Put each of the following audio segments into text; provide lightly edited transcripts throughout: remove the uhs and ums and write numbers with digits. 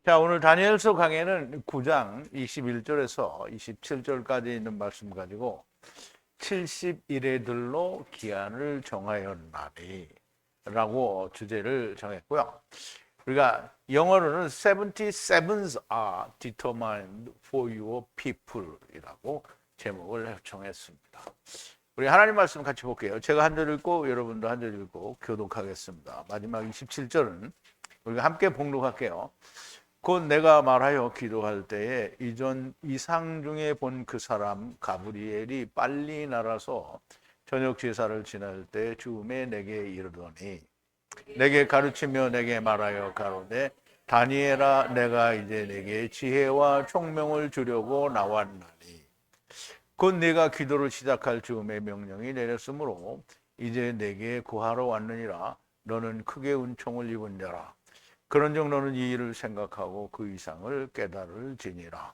자, 오늘 다니엘서 강해는 9장 21절에서 27절까지 있는 말씀 가지고 70일에들로 기한을 정하였나니 라고 주제를 정했고요. 우리가 영어로는 77s are determined for your people 이라고 제목을 정했습니다. 우리 하나님 말씀 같이 볼게요. 제가 한 절 읽고 여러분도 한 절 읽고 교독하겠습니다. 마지막 27절은 우리가 함께 봉독할게요. 곧 내가 말하여 기도할 때에 이전 이상 중에 본 그 사람 가브리엘이 빨리 날아서 저녁 제사를 지낼 때 주음에 내게 이르더니 내게 가르치며 내게 말하여 가로되 다니엘아 내가 이제 내게 지혜와 총명을 주려고 나왔나니 곧 네가 기도를 시작할 주음의 명령이 내렸으므로 이제 내게 구하러 왔느니라. 너는 크게 은총을 입은 자라. 그런즉 너는 이 일을 생각하고 그 이상을 깨달을지니라.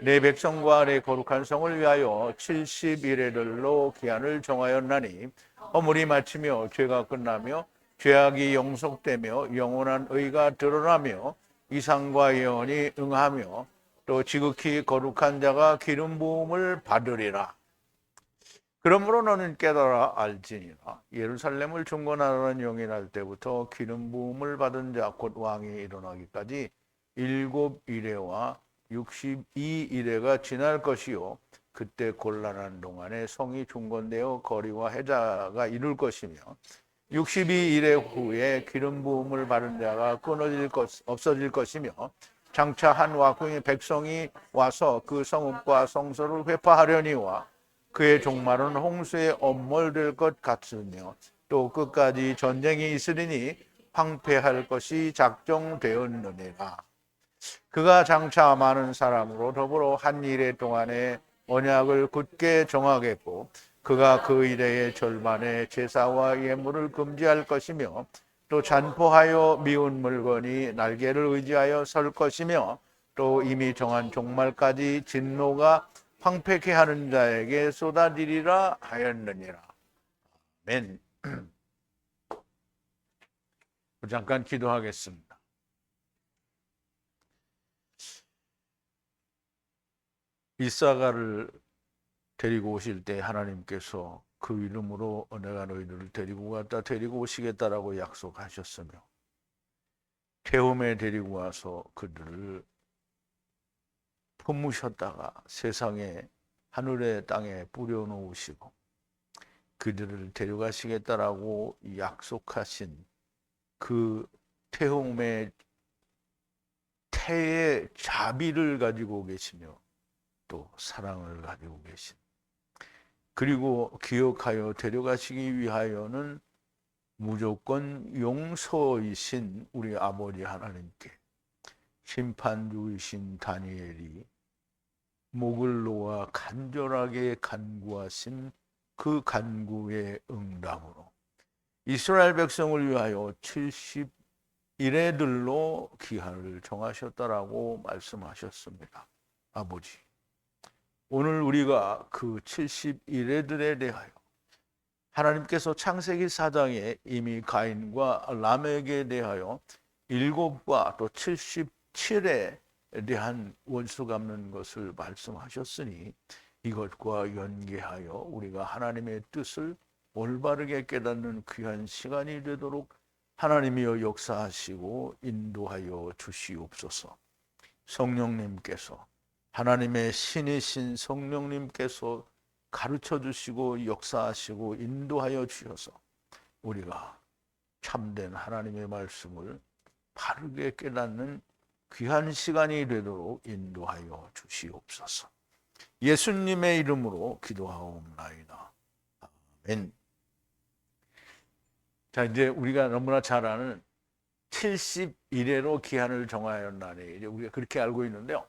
내 백성과 내 거룩한 성을 위하여 70일에들로 기한을 정하였나니 허물이 마치며 죄가 끝나며 죄악이 영속되며 영원한 의가 드러나며 이상과 예언이 응하며 또 지극히 거룩한 자가 기름 부음을 받으리라. 그러므로 너는 깨달아 알지니라. 예루살렘을 중건하라는 영이 날 때부터 기름 부음을 받은 자 곧 왕이 일어나기까지 7일에와 62일에가 지날 것이요 그때 곤란한 동안에 성이 중건되어 거리와 해자가 이룰 것이며 62일의 후에 기름 부음을 받은 자가 없어질 것이며 장차 한 와중에 백성이 와서 그 성읍과 성소를 회파하려니와 그의 종말은 홍수에 엄몰될 것 같으며 또 끝까지 전쟁이 있으리니 황폐할 것이 작정되었느니라. 그가 장차 많은 사람으로 더불어 한 일의 동안에 언약을 굳게 정하겠고 그가 그 일의 절반에 제사와 예물을 금지할 것이며 또 잔포하여 미운 물건이 날개를 의지하여 설 것이며 또 이미 정한 종말까지 진노가 황폐케 하는 자에게 쏟아지리라 하였느니라. 아멘. 잠깐 기도하겠습니다. 이사가를 데리고 오실 때 하나님께서 그 이름으로 내가 너희들을 데리고 갔다 데리고 오시겠다라고 약속하셨으며 태움에 데리고 와서 그들을 품으셨다가 세상에 하늘에 땅에 뿌려놓으시고 그들을 데려가시겠다라고 약속하신 그 태움의 태의 자비를 가지고 계시며 또 사랑을 가지고 계신 그리고 기억하여 데려가시기 위하여는 무조건 용서이신 우리 아버지 하나님께 심판주이신 다니엘이 목을 놓아 간절하게 간구하신 그 간구의 응답으로 이스라엘 백성을 위하여 70일에들로 기한을 정하셨다라고 말씀하셨습니다. 아버지, 오늘 우리가 그 70일에들에 대하여 하나님께서 창세기 4장에 이미 가인과 라멕에 대하여 7과 또 77에 대한 원수 갚는 것을 말씀하셨으니 이것과 연계하여 우리가 하나님의 뜻을 올바르게 깨닫는 귀한 시간이 되도록 하나님이여 역사하시고 인도하여 주시옵소서. 성령님께서 하나님의 신이신 성령님께서 가르쳐 주시고 역사하시고 인도하여 주셔서 우리가 참된 하나님의 말씀을 바르게 깨닫는 귀한 시간이 되도록 인도하여 주시옵소서. 예수님의 이름으로 기도하옵나이다. 아멘. 자, 이제 우리가 너무나 잘 아는 70일에로 기한을 정하였나니 이제 우리가 그렇게 알고 있는데요.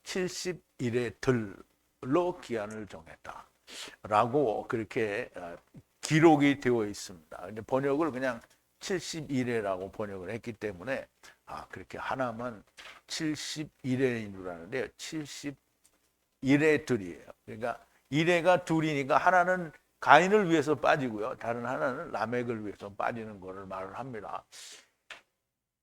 70일에 들로 기한을 정했다라고 그렇게 기록이 되어 있습니다. 근데 번역을 그냥 70일에라고 번역을 했기 때문에 그렇게 하나만 70일에인 줄 아는데요. 70일에 둘이에요. 그러니까 일회가 둘이니까 하나는 가인을 위해서 빠지고요. 다른 하나는 라멕을 위해서 빠지는 것을 말을 합니다.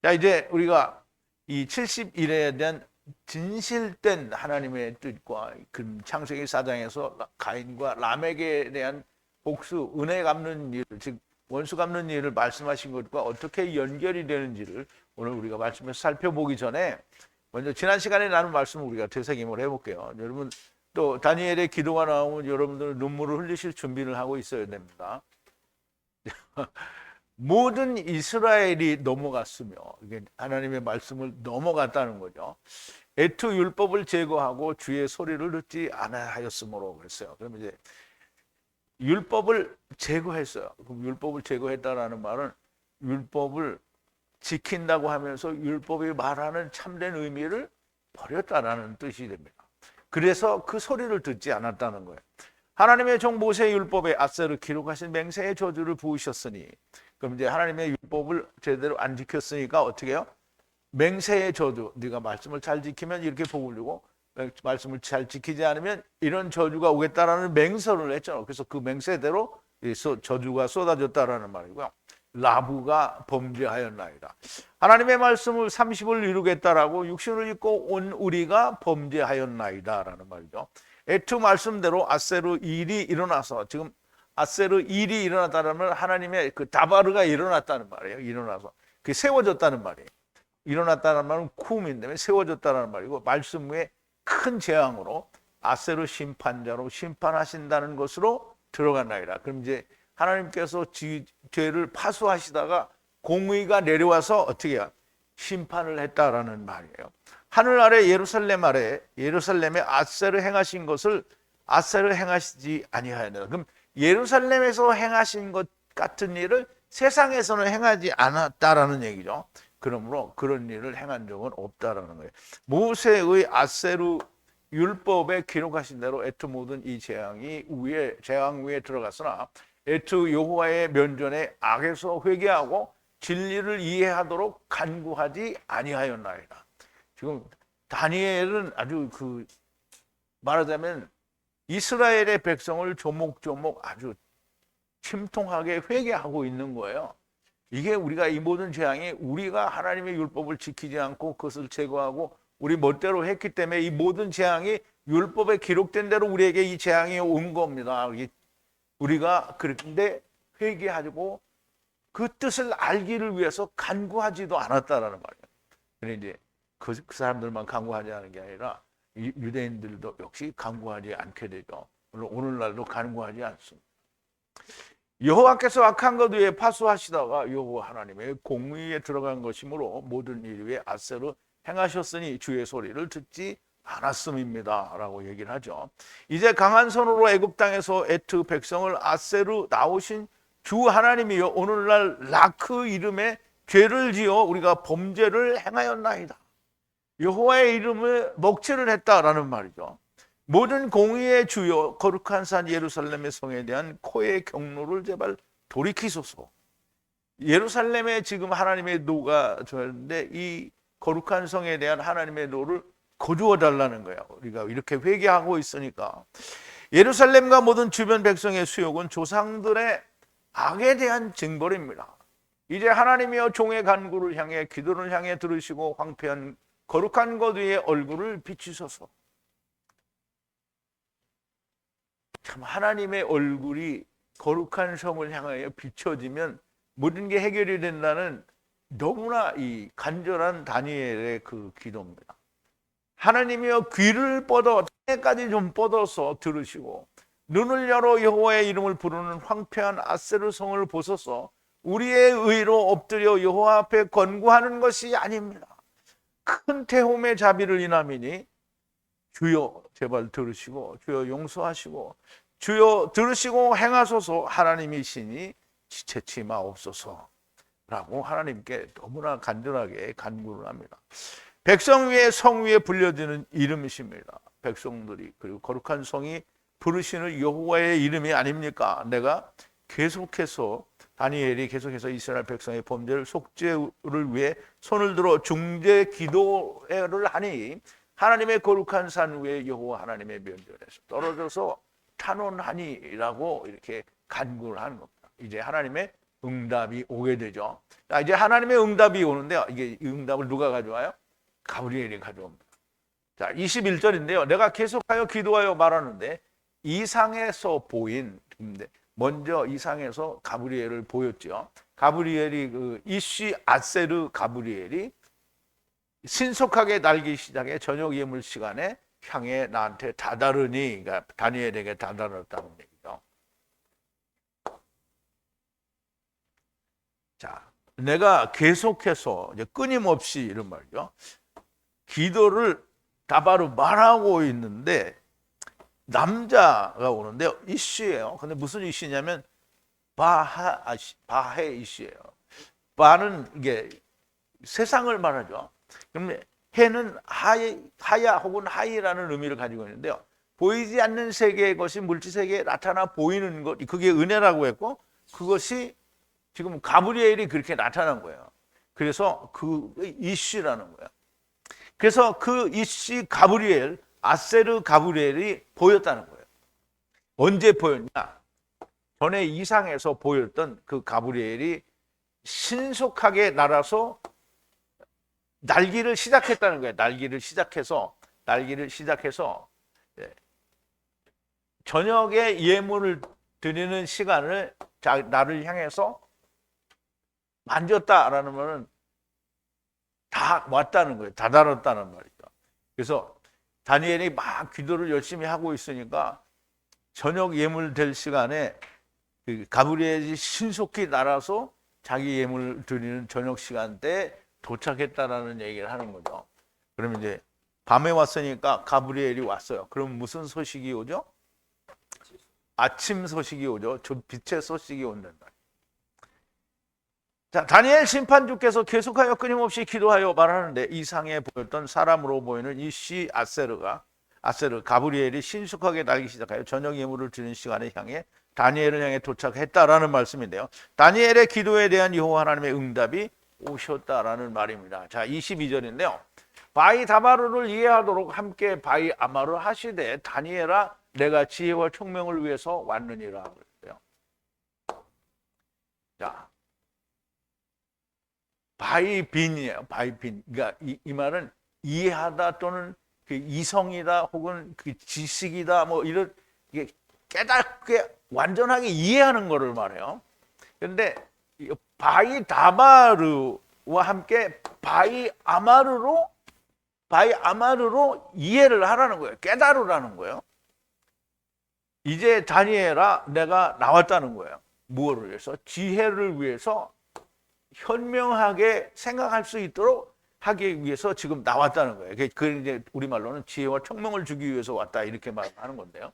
자, 이제 우리가 이 70일에 대한 진실된 하나님의 뜻과 그 창세기 4장에서 가인과 라멕에 대한 복수, 은혜 갚는 일, 즉 원수 갚는 일을 말씀하신 것과 어떻게 연결이 되는지를 오늘 우리가 말씀에서 살펴보기 전에 먼저 지난 시간에 나눈 말씀을 우리가 되새김을 해볼게요. 여러분 또 다니엘의 기도가 나오면 여러분들 눈물을 흘리실 준비를 하고 있어야 됩니다. 모든 이스라엘이 넘어갔으며 이게 하나님의 말씀을 넘어갔다는 거죠. 애투 율법을 제거하고 주의 소리를 듣지 않아하였으므로 그랬어요. 그러면 이제 율법을 제거했어요. 그럼 율법을 제거했다라는 말은 율법을 지킨다고 하면서 율법이 말하는 참된 의미를 버렸다라는 뜻이 됩니다. 그래서 그 소리를 듣지 않았다는 거예요. 하나님의 종 모세의 율법에 아세르 기록하신 맹세의 저주를 부으셨으니, 그럼 이제 하나님의 율법을 제대로 안 지켰으니까 어떻게 해요? 맹세의 저주, 네가 말씀을 잘 지키면 이렇게 복을 주고 말씀을 잘 지키지 않으면 이런 저주가 오겠다라는 맹세를 했잖아요. 그래서 그 맹세대로 저주가 쏟아졌다라는 말이고요. 라브가 범죄하였나이다. 하나님의 말씀을 30을 이루겠다라고 육신을 입고 온 우리가 범죄하였나이다라는 말이죠. 애투 말씀대로 아세르 일이 일어나서, 지금 아세르 일이 일어났다는 하나님의 그 다바르가 일어났다는 말이에요. 일어나서 그게 세워졌다는 말이에요. 일어났다는 말은 쿰인데 세워졌다는 말이고, 말씀 위에 큰 재앙으로 아세르 심판자로 심판하신다는 것으로 들어간나이다. 그럼 이제 하나님께서 죄를 파수하시다가 공의가 내려와서 어떻게 해요? 심판을 했다라는 말이에요. 하늘 아래 예루살렘 아래 예루살렘에 아세르 행하신 것을 아세르 행하시지 아니하였느라. 그럼 예루살렘에서 행하신 것 같은 일을 세상에서는 행하지 않았다라는 얘기죠. 그러므로 그런 일을 행한 적은 없다라는 거예요. 모세의 아세르 율법에 기록하신 대로 애투 모든 이 재앙 위에 들어갔으나 애투 여호와의 면전에 악에서 회개하고 진리를 이해하도록 간구하지 아니하였나이다. 지금 다니엘은 아주 말하자면 이스라엘의 백성을 조목조목 아주 침통하게 회개하고 있는 거예요. 이게 우리가 이 모든 재앙이 우리가 하나님의 율법을 지키지 않고 그것을 제거하고 우리 멋대로 했기 때문에 이 모든 재앙이 율법에 기록된 대로 우리에게 이 재앙이 온 겁니다. 우리가 그런데 회개하고 그 뜻을 알기를 위해서 간구하지도 않았다라는 말이에요. 그런데 이제 그 사람들만 간구하지 않은 게 아니라 유대인들도 역시 간구하지 않게 되죠. 물론 오늘날도 간구하지 않습니다. 여호와께서 악한 것 위에 파수하시다가 여호와 하나님의 공의에 들어간 것이므로 모든 일 위에 아세르 행하셨으니 주의 소리를 듣지 않았음입니다 라고 얘기를 하죠. 이제 강한 손으로 애굽 땅에서 애트 백성을 아세르 나오신 주 하나님이여 오늘날 라크 이름에 죄를 지어 우리가 범죄를 행하였나이다. 여호와의 이름을 먹칠을 했다라는 말이죠. 모든 공의의 주여 거룩한 산 예루살렘의 성에 대한 코의 경로를 제발 돌이키소서. 예루살렘에 지금 하나님의 노가 좋았는데 이 거룩한 성에 대한 하나님의 노를 거두어 달라는 거예요. 우리가 이렇게 회개하고 있으니까. 예루살렘과 모든 주변 백성의 수욕은 조상들의 악에 대한 징벌입니다. 이제 하나님이여 종의 간구를 향해 기도를 향해 들으시고 황폐한 거룩한 것 위에 얼굴을 비추소서. 참 하나님의 얼굴이 거룩한 성을 향하여 비춰지면 모든 게 해결이 된다는 너무나 이 간절한 다니엘의 그 기도입니다. 하나님이여 귀를 뻗어 땅에까지 좀 뻗어서 들으시고 눈을 열어 여호와의 이름을 부르는 황폐한 아세르 성을 보소서. 우리의 의로 엎드려 여호와 앞에 권고하는 것이 아닙니다. 큰 태움의 자비를 인함이니 주여 제발 들으시고 주여 용서하시고 주여 들으시고 행하소서. 하나님이시니 지체치 마옵소서 라고 하나님께 너무나 간절하게 간구를 합니다. 백성 위에 성 위에 불려지는 이름이십니다. 백성들이 그리고 거룩한 성이 부르시는 여호와의 이름이 아닙니까? 내가 계속해서 다니엘이 계속해서 이스라엘 백성의 범죄를 속죄를 위해 손을 들어 중재 기도를 하니 하나님의 거룩한 산 위에 여호와 하나님의 면전에서 떨어져서 탄원하니라고 이렇게 간구를 하는 겁니다. 이제 하나님의 응답이 오게 되죠. 이제 하나님의 응답이 오는데 이게 응답을 누가 가져와요? 가브리엘이 가져옵니다. 자, 21절인데요. 내가 계속하여 기도하여 말하는데 이상에서 보인, 먼저 이상에서 가브리엘을 보였죠. 가브리엘이 그 이시 아세르 가브리엘이 신속하게 날기 시작해 저녁 예물 시간에 향해 나한테 다다르니, 그러니까 다니엘에게 다다랐다는 얘기죠. 자, 내가 계속해서 이제 끊임없이 이런 말이죠. 기도를 다바로 말하고 있는데 남자가 오는데요. 이씨예요. 근데 무슨 이씨냐면 바해 이씨예요. 바는 이게 세상을 말하죠. 그러면 해는 하야 혹은 하이라는 의미를 가지고 있는데요. 보이지 않는 세계의 것이 물질 세계에 나타나 보이는 것, 그게 은혜라고 했고, 그것이 지금 가브리엘이 그렇게 나타난 거예요. 그래서 그 이씨라는 거예요. 그래서 그 이씨 가브리엘, 아세르 가브리엘이 보였다는 거예요. 언제 보였냐? 전에 이상에서 보였던 그 가브리엘이 신속하게 날아서 날기를 시작했다는 거예요. 날기를 시작해서 저녁에 예물을 드리는 시간을 나를 향해서 만졌다라는 말은 다 왔다는 거예요. 다다랐다는 말이죠. 그래서 다니엘이 막 기도를 열심히 하고 있으니까 저녁 예물 될 시간에 그 가브리엘이 신속히 날아서 자기 예물을 드리는 저녁 시간대에 도착했다라는 얘기를 하는 거죠. 그러면 이제 밤에 왔으니까 가브리엘이 왔어요. 그럼 무슨 소식이 오죠? 아침 소식이 오죠. 저 빛의 소식이 온단다. 자, 다니엘 심판주께서 계속하여 끊임없이 기도하여 말하는데 이상에 보였던 사람으로 보이는 이 아세르 가브리엘이 신속하게 날기 시작하여 저녁 예물을 드리는 시간에 향해 다니엘을 향해 도착했다라는 말씀인데요. 다니엘의 기도에 대한 여호와 하나님의 응답이 오셨다라는 말입니다. 자, 22절인데요. 바이 다바르를 이해하도록 함께 바이 아마를 하시되 다니엘아 내가 지혜와 총명을 위해서 왔느니라 그랬어요. 자, 바이빈이에요. 바이빈. 그러니까 이 말은 이해하다 또는 그 이성이다 혹은 그 지식이다 뭐 이런 이게 깨닫게 완전하게 이해하는 것을 말해요. 그런데 바이 다바르와 함께 바이 아마르로 이해를 하라는 거예요. 깨달으라는 거예요. 이제 다니엘아 내가 나왔다는 거예요. 무엇을 위해서? 지혜를 위해서 현명하게 생각할 수 있도록 하기 위해서 지금 나왔다는 거예요. 그 이제 우리말로는 지혜와 총명을 주기 위해서 왔다 이렇게 말하는 건데요.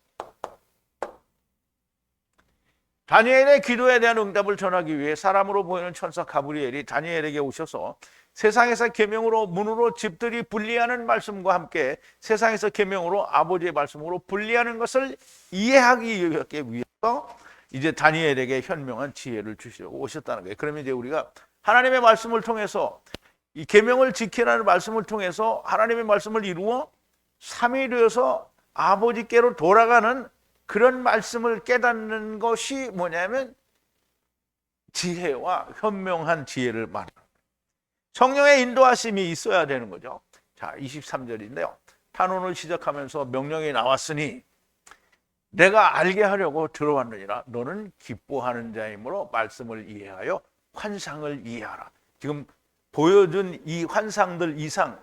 다니엘의 기도에 대한 응답을 전하기 위해 사람으로 보이는 천사 가브리엘이 다니엘에게 오셔서 세상에서 계명으로 문으로 집들이 분리하는 말씀과 함께 세상에서 계명으로 아버지의 말씀으로 분리하는 것을 이해하기 위해서 이제 다니엘에게 현명한 지혜를 주시려고 오셨다는 거예요. 그러면 이제 우리가 하나님의 말씀을 통해서 이 계명을 지키라는 말씀을 통해서 하나님의 말씀을 이루어 삼위 되어서 아버지께로 돌아가는 그런 말씀을 깨닫는 것이 뭐냐면 지혜와 현명한 지혜를 말하는 거예요. 성령의 인도하심이 있어야 되는 거죠. 자, 23절인데요. 탄원을 시작하면서 명령이 나왔으니 내가 알게 하려고 들어왔느니라. 너는 기뻐하는 자이므로 말씀을 이해하여 환상을 이해하라. 지금 보여준 이 환상들 이상,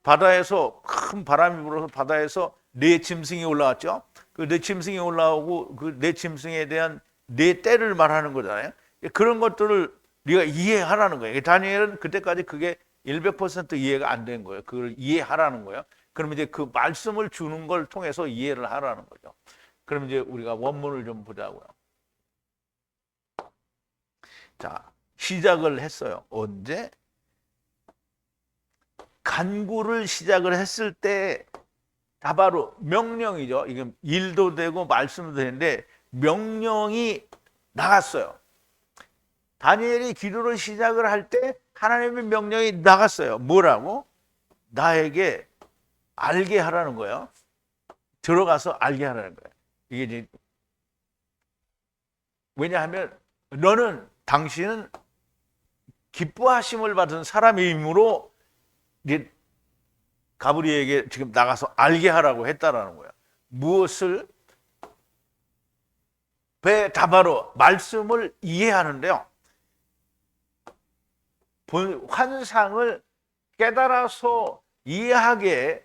바다에서 큰 바람이 불어서 바다에서 네 짐승이 올라왔죠. 그 네 짐승이 올라오고 그 네 짐승에 대한 네 때를 말하는 거잖아요. 그런 것들을 네가 이해하라는 거예요. 다니엘은 그때까지 그게 100% 이해가 안 된 거예요. 그걸 이해하라는 거예요. 그러면 이제 그 말씀을 주는 걸 통해서 이해를 하라는 거죠. 그럼 이제 우리가 원문을 좀 보자고요. 자, 시작을 했어요. 언제? 간구를 시작을 했을 때 다 바로 명령이죠. 이게 일도 되고 말씀도 되는데 명령이 나갔어요. 다니엘이 기도를 시작을 할 때 하나님의 명령이 나갔어요. 뭐라고? 나에게 알게 하라는 거예요. 들어가서 알게 하라는 거예요. 이게 이제 왜냐하면 당신은 기뻐하심을 받은 사람이므로 가브리엘에게 지금 나가서 알게 하라고 했다라는 거예요. 무엇을? 다바로 말씀을 이해하는데요. 환상을 깨달아서 이해하게,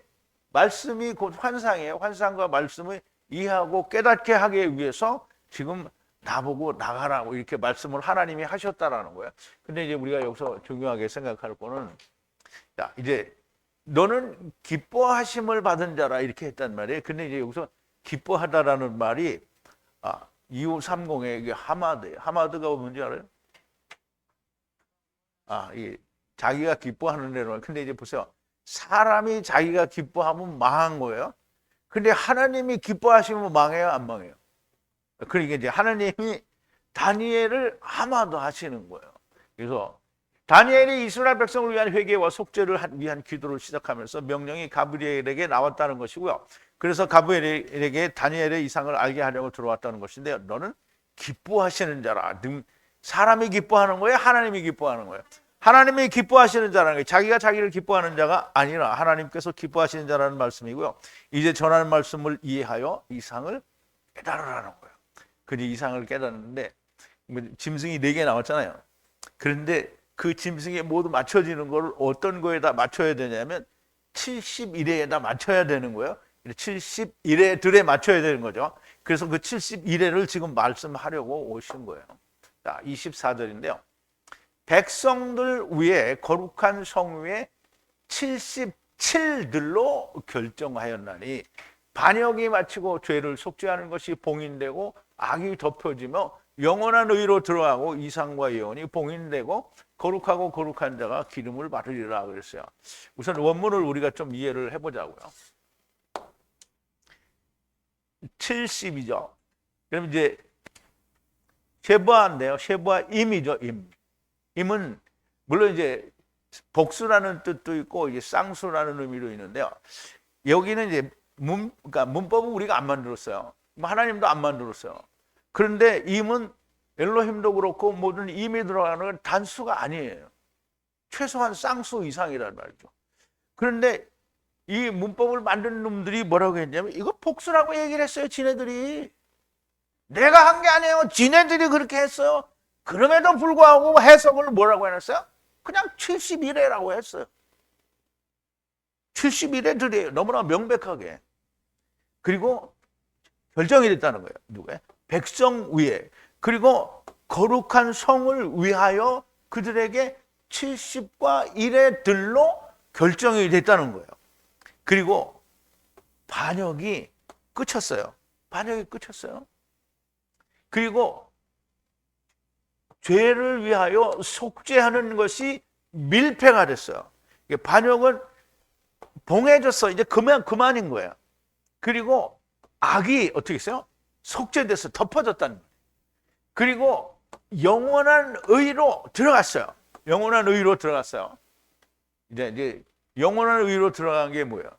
말씀이 곧 환상이에요. 환상과 말씀을 이해하고 깨닫게 하기 위해서 지금 나보고 나가라고 이렇게 말씀을 하나님이 하셨다라는 거예요. 근데 이제 우리가 여기서 중요하게 생각할 거는, 자, 이제 너는 기뻐하심을 받은 자라 이렇게 했단 말이에요. 근데 이제 여기서 기뻐하다라는 말이 2530의 이게 하마드예요. 하마드가 뭔지 알아요? 이 자기가 기뻐하는 대로. 근데 이제 보세요. 사람이 자기가 기뻐하면 망한 거예요. 근데 하나님이 기뻐하시면 망해요, 안 망해요? 그러니까 이제 하나님이 다니엘을 하마드 하시는 거예요. 그래서 다니엘이 이스라엘 백성을 위한 회개와 속죄를 위한 기도를 시작하면서 명령이 가브리엘에게 나왔다는 것이고요. 그래서 가브리엘에게 다니엘의 이상을 알게 하려고 들어왔다는 것인데요. 너는 기뻐하시는 자라. 사람이 기뻐하는 거예요? 하나님이 기뻐하는 거예요? 하나님이 기뻐하시는 자라는 게 자기가 자기를 기뻐하는 자가 아니라 하나님께서 기뻐하시는 자라는 말씀이고요. 이제 전하는 말씀을 이해하여 이상을 깨달으라는 거예요. 그니 이상을 깨달았는데 짐승이 4개 나왔잖아요. 그런데 그 짐승에 모두 맞춰지는 걸 어떤 거에다 맞춰야 되냐면 71회에다 맞춰야 되는 거예요. 71회들에 맞춰야 되는 거죠. 그래서 그 71회를 지금 말씀하려고 오신 거예요. 자, 24절인데요. 백성들 위에 거룩한 성 위에 77들로 결정하였나니 반역이 마치고 죄를 속죄하는 것이 봉인되고 악이 덮여지며 영원한 의로 들어가고 이상과 예언이 봉인되고 거룩하고 거룩한 자가 기름을 바르리라 그랬어요. 우선 원문을 우리가 좀 이해를 해보자고요. 70이죠. 그럼 이제 쉐부아인데요. 쉐부아 임이죠. 임은 물론 이제 복수라는 뜻도 있고 이제 쌍수라는 의미로 있는데요. 여기는 이제 그러니까 문법은 우리가 안 만들었어요. 하나님도 안 만들었어요. 그런데 임은 엘로힘도 그렇고 모든 임이 들어가는 건 단수가 아니에요. 최소한 쌍수 이상이란 말이죠. 그런데 이 문법을 만든 놈들이 뭐라고 했냐면 이거 복수라고 얘기를 했어요. 지네들이. 내가 한 게 아니에요. 지네들이 그렇게 했어요. 그럼에도 불구하고 해석을 뭐라고 해놨어요? 그냥 71회라고 했어요. 71회들이에요. 너무나 명백하게. 그리고 결정이 됐다는 거예요. 누구예요? 백성 위에. 그리고 거룩한 성을 위하여 그들에게 70과 1회들로 결정이 됐다는 거예요. 그리고 반역이 끝쳤어요. 반역이 끝쳤어요. 그리고 죄를 위하여 속죄하는 것이 밀폐가 됐어요. 반역은 봉해졌어. 이제 그만인 거예요. 그리고 악이 어떻게 했어요? 속죄돼서 덮어졌다는 거예요. 그리고 영원한 의로 들어갔어요. 영원한 의로 들어갔어요. 이제 영원한 의로 들어간 게 뭐예요?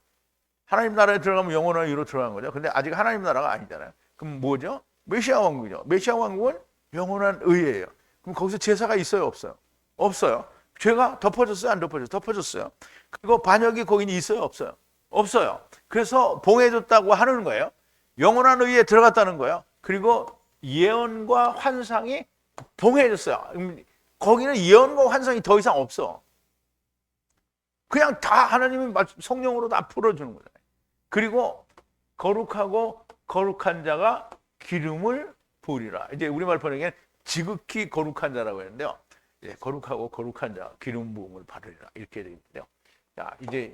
하나님 나라에 들어가면 영원한 의로 들어간 거죠. 근데 아직 하나님 나라가 아니잖아요. 그럼 뭐죠? 메시아 왕국이죠. 메시아 왕국은 영원한 의예요. 그럼 거기서 제사가 있어요, 없어요? 없어요. 죄가 덮어졌어요, 안 덮어졌어요? 덮어졌어요. 그리고 반역이 거기 있어요, 없어요? 없어요. 그래서 봉해졌다고 하는 거예요. 영원한 의에 들어갔다는 거예요. 그리고 예언과 환상이 봉해졌어요. 거기는 예언과 환상이 더 이상 없어. 그냥 다 하나님이 성령으로 다 풀어주는 거잖아요. 그리고 거룩하고 거룩한 자가 기름을 부으리라. 이제 우리말 번역에는 지극히 거룩한 자라고 했는데요. 거룩하고 거룩한 자 기름 부음을 받으리라 이렇게 되어 있는데요. 자, 이제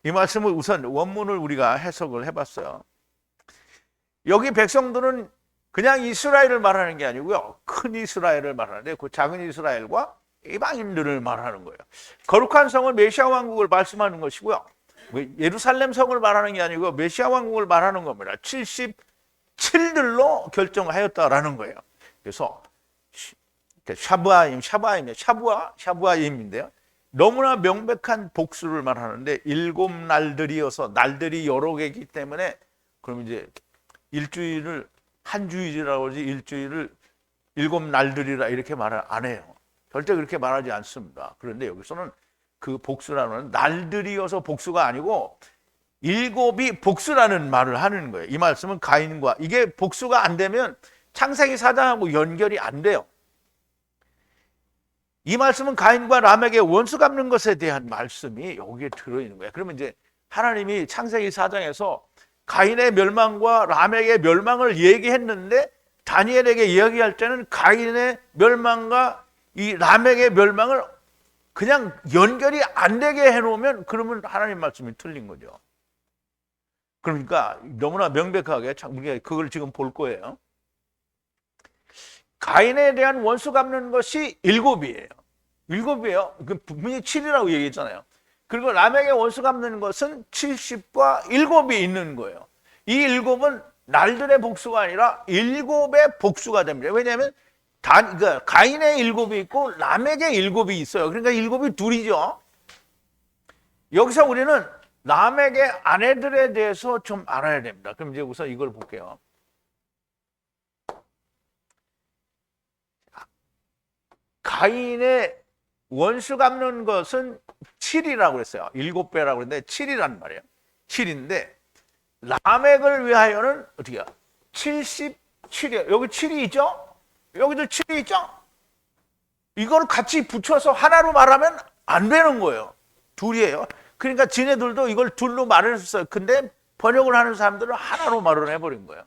이 말씀을 우선 원문을 우리가 해석을 해봤어요. 여기 백성들은 그냥 이스라엘을 말하는 게 아니고요. 큰 이스라엘을 말하는데 그 작은 이스라엘과 이방인들을 말하는 거예요. 거룩한 성은 메시아 왕국을 말씀하는 것이고요. 예루살렘 성을 말하는 게 아니고 메시아 왕국을 말하는 겁니다. 77들로 결정하였다라는 거예요. 그래서 샤부아임인데요. 너무나 명백한 복수를 말하는데 7날들이어서 날들이 여러 개이기 때문에 그럼 이제 일주일을 한 주일이라고 하지 일주일을 7날들이라 이렇게 말을 안 해요. 절대 그렇게 말하지 않습니다. 그런데 여기서는 그 복수라는 날들이어서 복수가 아니고 일곱이 복수라는 말을 하는 거예요. 이 말씀은 가인과 이게 복수가 안 되면 창세기 4장하고 연결이 안 돼요. 이 말씀은 가인과 람에게 원수 갚는 것에 대한 말씀이 여기에 들어있는 거예요. 그러면 이제 하나님이 창세기 4장에서 가인의 멸망과 람에게 멸망을 얘기했는데 다니엘에게 이야기할 때는 가인의 멸망과 이 람에게 멸망을 그냥 연결이 안 되게 해놓으면 그러면 하나님 말씀이 틀린 거죠. 그러니까 너무나 명백하게 우리가 그걸 지금 볼 거예요. 가인에 대한 원수 갚는 것이 일곱이에요. 일곱이에요. 분명히 7이라고 얘기했잖아요. 그리고 람에게 원수 갚는 것은 70과 일곱이 있는 거예요. 이 일곱은 날들의 복수가 아니라 일곱의 복수가 됩니다. 왜냐하면 그러니까 가인의 일곱이 있고 람에게 일곱이 있어요. 그러니까 일곱이 둘이죠. 여기서 우리는 람에게 아내들에 대해서 좀 알아야 됩니다. 그럼 이제 우선 이걸 볼게요. 가인의 원수 갚는 것은 7이라고 그랬어요. 7배라고 그랬는데 7이란 말이에요. 7인데 라멕을 위하여는 어떻게 해요? 77이에요. 여기 7이 있죠? 여기도 7이 있죠? 이걸 같이 붙여서 하나로 말하면 안 되는 거예요. 둘이에요. 그러니까 지네들도 이걸 둘로 말을 했어요. 근데 번역을 하는 사람들은 하나로 말을 해버린 거예요.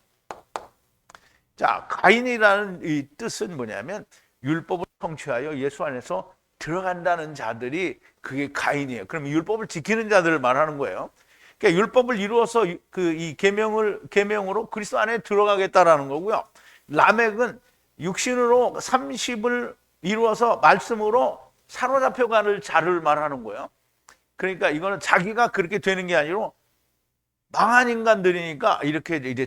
자, 가인이라는 이 뜻은 뭐냐면 율법을 성취하여 예수 안에서 들어간다는 자들이 그게 가인이에요. 그럼 율법을 지키는 자들을 말하는 거예요. 그러니까 율법을 이루어서 이 계명으로 그리스도 안에 들어가겠다라는 거고요. 라멕은 육신으로 30을 이루어서 말씀으로 사로잡혀가는 자를 말하는 거예요. 그러니까 이거는 자기가 그렇게 되는 게 아니라 망한 인간들이니까 이렇게 이제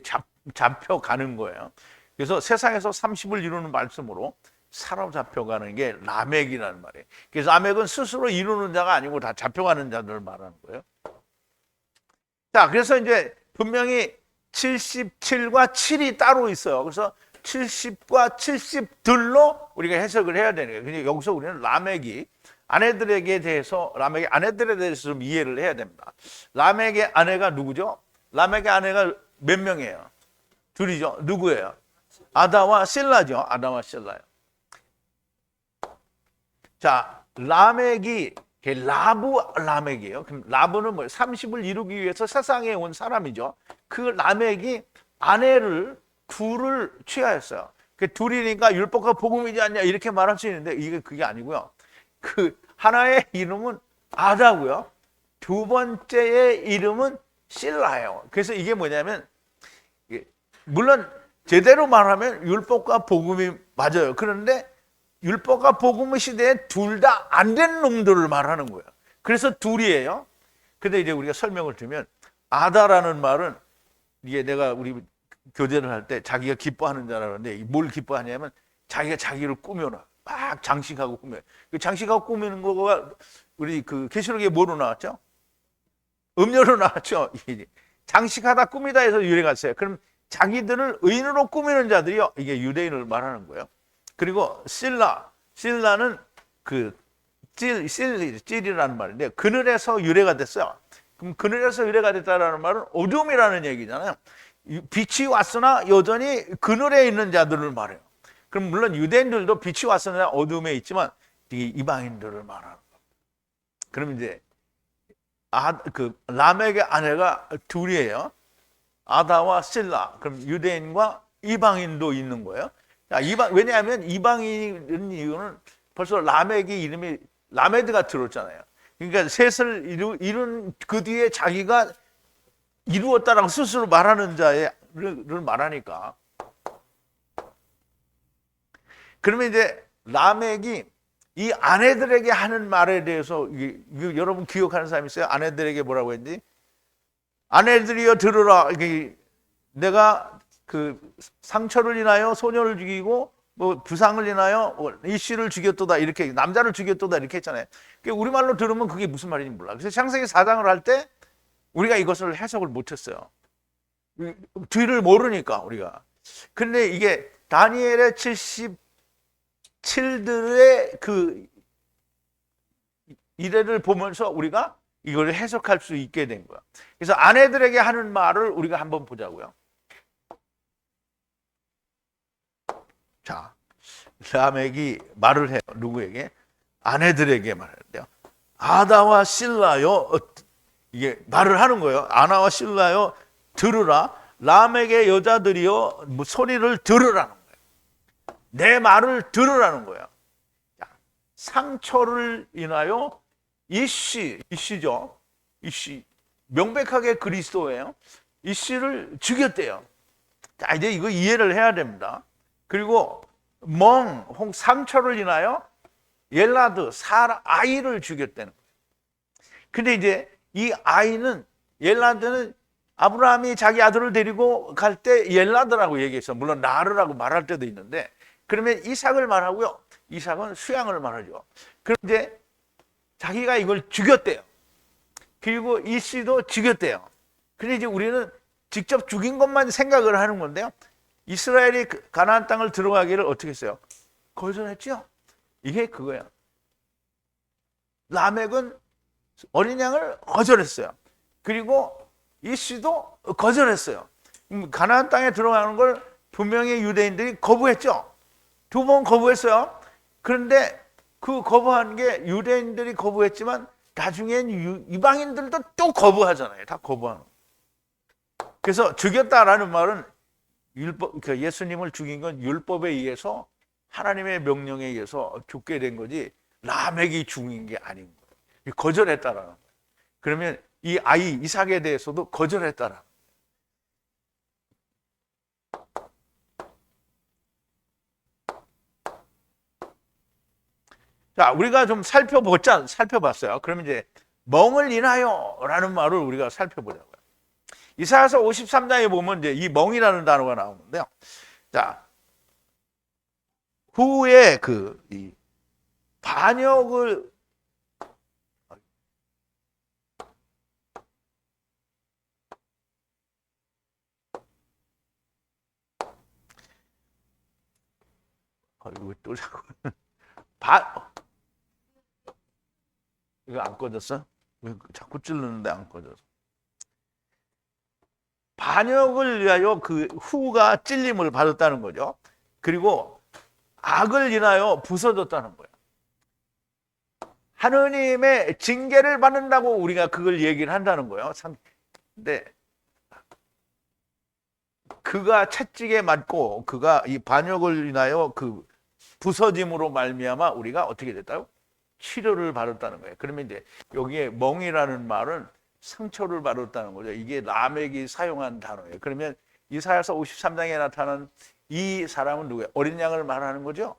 잡혀가는 거예요. 그래서 세상에서 30을 이루는 말씀으로 사로잡혀가는 게 라멕이라는 말이에요. 그래서 라멕은 스스로 이루는 자가 아니고 다 잡혀가는 자들을 말하는 거예요. 자, 그래서 이제 분명히 77과 7이 따로 있어요. 그래서 70과 70들로 우리가 해석을 해야 되는 거예요. 근데 여기서 우리는 라멕의 아내들에 대해서 좀 이해를 해야 됩니다. 라멕의 아내가 누구죠? 라멕의 아내가 몇 명이에요? 둘이죠. 누구예요? 아다와 실라죠. 아다와 실라요. 자, 라멕이 라멕이에요. 그럼 라브는 뭐예요? 30을 이루기 위해서 세상에 온 사람이죠. 그 라멕이 아내를 둘을 취하였어요. 그 둘이니까 율법과 복음이지 않냐 이렇게 말할 수 있는데 이게 그게 아니고요. 그 하나의 이름은 아다고요. 두 번째의 이름은 실라예요. 그래서 이게 뭐냐면 물론 제대로 말하면 율법과 복음이 맞아요. 그런데 율법과 복음의 시대에 둘 다 안 된 놈들을 말하는 거예요. 그래서 둘이에요. 근데 이제 우리가 설명을 드리면 아다라는 말은 이게 내가 우리 교제를 할 때 자기가 기뻐하는 자라는데 뭘 기뻐하냐면 자기가 자기를 꾸며놔. 막 장식하고 꾸며요. 그 장식하고 꾸미는 거가 우리 그 계시록에 뭐로 나왔죠? 음료로 나왔죠. 장식하다 꾸미다 해서 유래가 있어요. 그럼 자기들을 의인으로 꾸미는 자들이요. 이게 유대인을 말하는 거예요. 그리고 실라는 그 찔이라는 말인데 그늘에서 유래가 됐어요. 그럼 그늘에서 유래가 됐다라는 말은 어둠이라는 얘기잖아요. 빛이 왔으나 여전히 그늘에 있는 자들을 말해요. 그럼 물론 유대인들도 빛이 왔으나 어둠에 있지만 이방인들을 말하는 거예요. 그럼 이제 라멕의 아내가 둘이에요. 아다와 실라. 그럼 유대인과 이방인도 있는 거예요. 자, 왜냐하면 이방인인 이유는 벌써 라멕의 이름이 라메드가 들었잖아요. 그러니까 셋을 이룬 그 뒤에 자기가 이루었다라고 스스로 말하는 자를 말하니까. 그러면 이제 라멕이 이 아내들에게 하는 말에 대해서 여러분 기억하는 사람 있어요? 아내들에게 뭐라고 했는지? 아내들이여 들으라. 내가 그 상처를 인하여 소녀를 죽이고 뭐 부상을 인하여 이씨를 죽였도다 이렇게 남자를 죽였도다 이렇게 했잖아요. 우리말로 들으면 그게 무슨 말인지 몰라. 그래서 창세기 4장을 할 때 우리가 이것을 해석을 못했어요. 뒤를 모르니까. 근데 이게 다니엘의 77들의 그 이래를 보면서 우리가 이걸 해석할 수 있게 된 거야. 그래서 아내들에게 하는 말을 우리가 한번 보자고요. 자, 라멕이 말을 해요. 누구에게? 아내들에게 말해야 돼요. 아다와 실라요. 이게 말을 하는 거예요. 아나와 실라요. 들으라. 라멕의 여자들이요. 뭐 소리를 들으라는 거예요. 내 말을 들으라는 거예요. 상처를 인하여 이씨죠. 이씨. 명백하게 그리스도예요. 이씨를 죽였대요. 자, 이제 이거 이해를 해야 됩니다. 그리고 혹 상처를 인하여 엘라드, 아이를 죽였다는 거예요. 근데 이제 이 아이는, 엘라드는 아브라함이 자기 아들을 데리고 갈 때 엘라드라고 얘기했어. 물론 나르라고 말할 때도 있는데, 그러면 이삭을 말하고요. 이삭은 수양을 말하죠. 그런데 자기가 이걸 죽였대요. 그리고 이씨도 죽였대요. 근데 이제 우리는 직접 죽인 것만 생각을 하는 건데요. 이스라엘이 가나안 땅을 들어가기를 어떻게 했어요? 거절했죠. 이게 그거예요. 라멕은 어린 양을 거절했어요. 그리고 이씨도 거절했어요. 가나안 땅에 들어가는 걸 분명히 유대인들이 거부했죠. 2번 거부했어요. 그런데 그 거부한 게 유대인들이 거부했지만 나중엔 이방인들도 또 거부하잖아요. 다 거부하는. 그래서 죽였다라는 말은 예수님을 죽인 건 율법에 의해서 하나님의 명령에 의해서 죽게 된 거지 라멕이 죽인 게 아닌 거예요. 거절했다라는 거예요. 그러면 이 아이 이삭에 대해서도 거절했다라는 거예요. 자, 우리가 좀 살펴봤어요. 그러면 이제 멍을 인하여라는 말을 우리가 살펴보자고요. 이사야서 53장에 보면 이제 이 멍이라는 단어가 나오는데요. 자, 후에 이 반역을 이거 또 자꾸 이거 안 꺼졌어? 왜 자꾸 찌르는데 안 꺼졌어? 반역을 위하여 그 후가 찔림을 받았다는 거죠. 그리고 악을 인하여 부서졌다는 거예요. 하느님의 징계를 받는다고 우리가 그걸 얘기를 한다는 거예요. 근데 그가 채찍에 맞고 그가 이 반역을 인하여 그 부서짐으로 말미암아 우리가 어떻게 됐다고? 치료를 받았다는 거예요. 그러면 이제 여기에 멍이라는 말은 상처를 받았다는 거죠. 이게 라멕이 사용한 단어예요. 그러면 이사야서 53장에 나타난 이 사람은 누구예요? 어린 양을 말하는 거죠.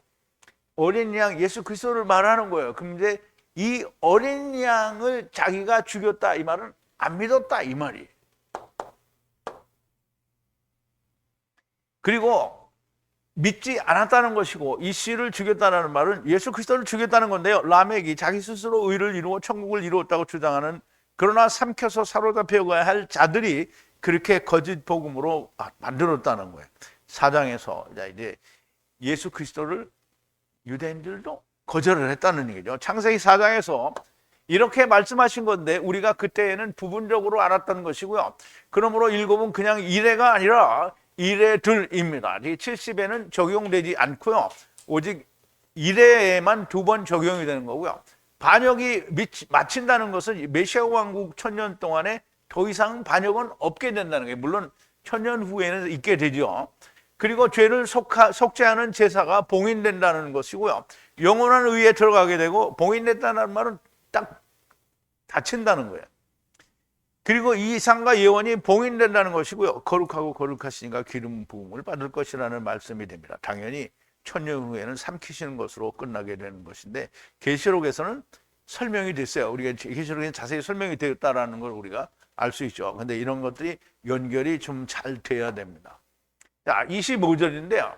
어린 양 예수 그리스도를 말하는 거예요. 그런데 이 어린 양을 자기가 죽였다 이 말은 안 믿었다 이 말이에요. 그리고 믿지 않았다는 것이고 이 씨를 죽였다는 말은 예수 그리스도를 죽였다는 건데요. 라멕이 자기 스스로 의를 이루어 천국을 이루었다고 주장하는, 그러나 삼켜서 사로잡혀 가야 할 자들이 그렇게 거짓 복음으로 만들었다는 거예요. 4장에서 이제 예수 그리스도를 유대인들도 거절을 했다는 얘기죠. 창세기 4장에서 이렇게 말씀하신 건데 우리가 그때에는 부분적으로 알았던 것이고요. 그러므로 일곱은 그냥 이래가 아니라 이래들입니다. 70에는 적용되지 않고요. 오직 이래에만 2번 적용이 되는 거고요. 반역이 마친다는 것은 메시아 왕국 1000년 동안에 더 이상 반역은 없게 된다는 거예요. 물론 1000년 후에는 있게 되죠. 그리고 죄를 속죄하는 제사가 봉인된다는 것이고요. 영원한 의에 들어가게 되고, 봉인됐다는 말은 딱 닫힌다는 거예요. 그리고 이 상과 예언이 봉인된다는 것이고요. 거룩하고 거룩하시니까 기름 부음을 받을 것이라는 말씀이 됩니다. 당연히 1000년 후에는 삼키시는 것으로 끝나게 되는 것인데, 계시록에서는 설명이 됐어요. 우리가 계시록에 자세히 설명이 되었다라는 걸 우리가 알 수 있죠. 근데 이런 것들이 연결이 좀 잘 돼야 됩니다. 자, 25절인데요.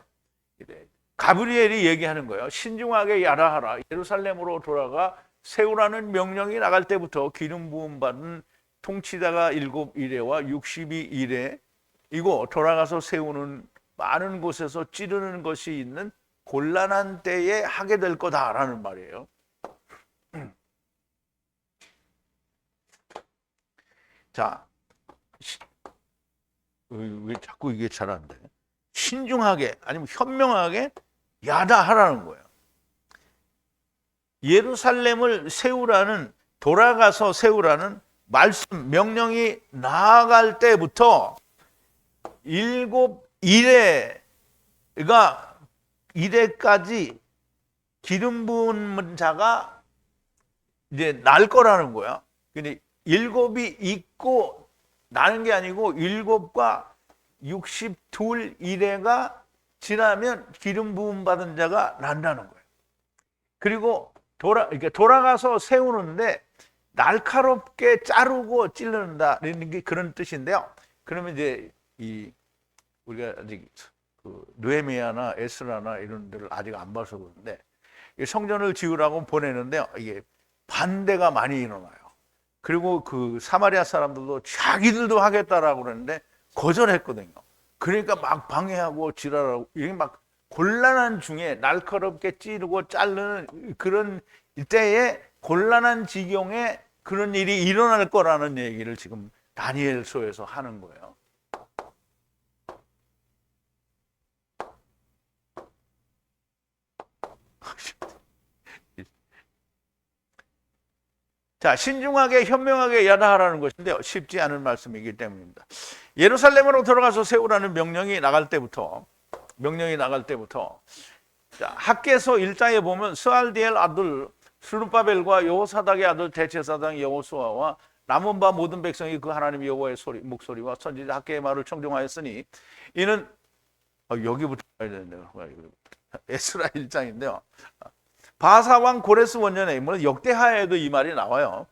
가브리엘이 얘기하는 거예요. 신중하게 야라하라. 예루살렘으로 돌아가 세우라는 명령이 나갈 때부터 기름 부음 받은 통치자가 7이레와 62이레 이고 돌아가서 세우는 많은 곳에서 찌르는 것이 있는 곤란한 때에 하게 될 거다라는 말이에요. 자, 왜 자꾸 이게 잘 안 돼? 신중하게 아니면 현명하게 야다하라는 거예요. 예루살렘을 세우라는, 돌아가서 세우라는 말씀 명령이 나아갈 때부터 7이레가 기름 부은 자가 이제 날 거라는 거야. 근데 7이 있고 나는 게 아니고 7과 62이레가 지나면 기름 부음 받은 자가 난다는 거예요. 그리고 돌아가서 세우는데 날카롭게 자르고 찔른다는 게 그런 뜻인데요. 그러면 이제 우리가 아직 느헤미야나 에스라나 이런 데를 아직 안 봐서 그런데 성전을 지으라고 보내는데요. 이게 반대가 많이 일어나요. 그리고 그 사마리아 사람들도 자기들도 하겠다라고 그러는데 거절했거든요. 그러니까 막 방해하고 지랄하고 이게 막 곤란한 중에 날카롭게 찌르고 자르는 그런 때에 곤란한 지경에 그런 일이 일어날 거라는 얘기를 지금 다니엘서에서 하는 거예요. 자, 신중하게 현명하게 야다하라는 것인데요. 쉽지 않은 말씀이기 때문입니다. 예루살렘으로 돌아가서 세우라는 명령이 나갈 때부터 자, 학개서 1장에 보면 스알디엘 아들 스룹바벨과 여호사닥의 아들 대제사장 여호수아와 남은 바 모든 백성이 그 하나님 여호와의 목소리와 선지자 학개의 말을 청종하였으니 이는 여기부터 가야 되는데요. 에스라 1장인데요. 바사왕 고레스 원년에, 물론 역대하에도 이 말이 나와요.